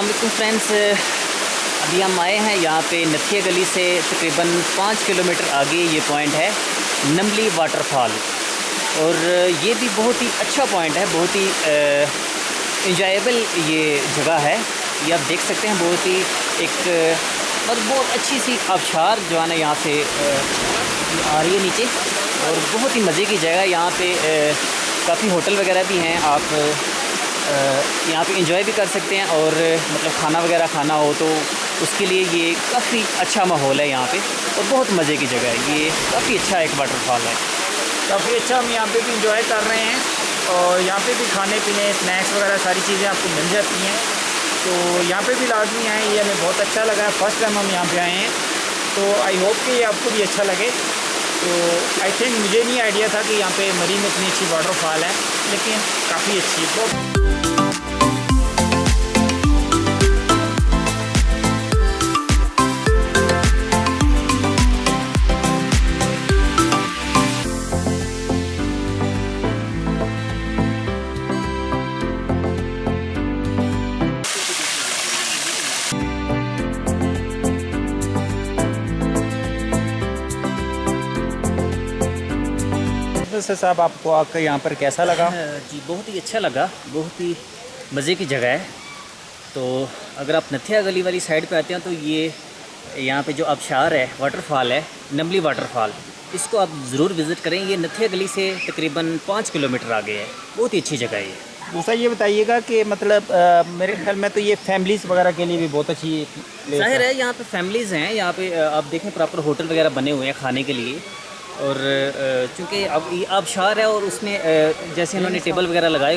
अस्सलाम वालेकुम फ्रेंड्स, अभी हम आए हैं यहाँ पे नथिया गली से तकरीबन 5 किलोमीटर आगे ये पॉइंट है नमली वाटरफॉल। और ये भी बहुत ही अच्छा पॉइंट है, बहुत ही इंजॉयबल ये जगह है। ये आप देख सकते हैं, बहुत ही एक और बहुत अच्छी सी आबशार जो है ना यहाँ से आ रही है नीचे, और बहुत ही मज़े की जगह। यहाँ पे काफ़ी होटल वगैरह भी हैं, आप यहाँ पे एंजॉय भी कर सकते हैं, और मतलब खाना वगैरह खाना हो तो उसके लिए ये काफ़ी अच्छा माहौल है यहाँ पे, और बहुत मज़े की जगह है। ये काफ़ी अच्छा एक वाटरफॉल है, काफ़ी अच्छा। हम यहाँ पे भी इंजॉय कर रहे हैं, और यहाँ पे भी खाने पीने स्नैक्स वगैरह सारी चीज़ें आपको मिल जाती हैं। तो यहाँ पे भी लाजमी आए, ये हमें बहुत अच्छा लगा है। फर्स्ट टाइम हम यहाँ पे आए हैं, तो आई होप कि ये आपको भी अच्छा लगे। तो आई थिंक मुझे नहीं आइडिया था कि यहाँ पे मरी में इतनी अच्छी वाटरफॉल है, लेकिन काफ़ी अच्छी है। सर साहब, आपको आकर यहाँ पर कैसा लगा? जी बहुत ही अच्छा लगा, बहुत ही मज़े की जगह है। तो अगर आप नथिया गली वाली साइड पे आते हैं तो ये यहाँ पे जो आबशार है, वाटरफॉल है नमली वाटरफॉल, इसको आप ज़रूर विज़िट करें। ये नथिया गली से तकरीबन 5 किलोमीटर आगे है, बहुत ही अच्छी जगह है ये। दूसरा ये बताइएगा कि मतलब मेरे ख्याल में तो ये फैमिलीज़ वगैरह के लिए भी बहुत अच्छी जाहिर है, यहाँ पे फैमिलीज़ हैं। यहाँ पे आप देखें प्रॉपर होटल वगैरह बने हुए हैं खाने के लिए, और चूँकि अब ये आबशार है और उसमें जैसे इन्होंने टेबल वगैरह लगाए।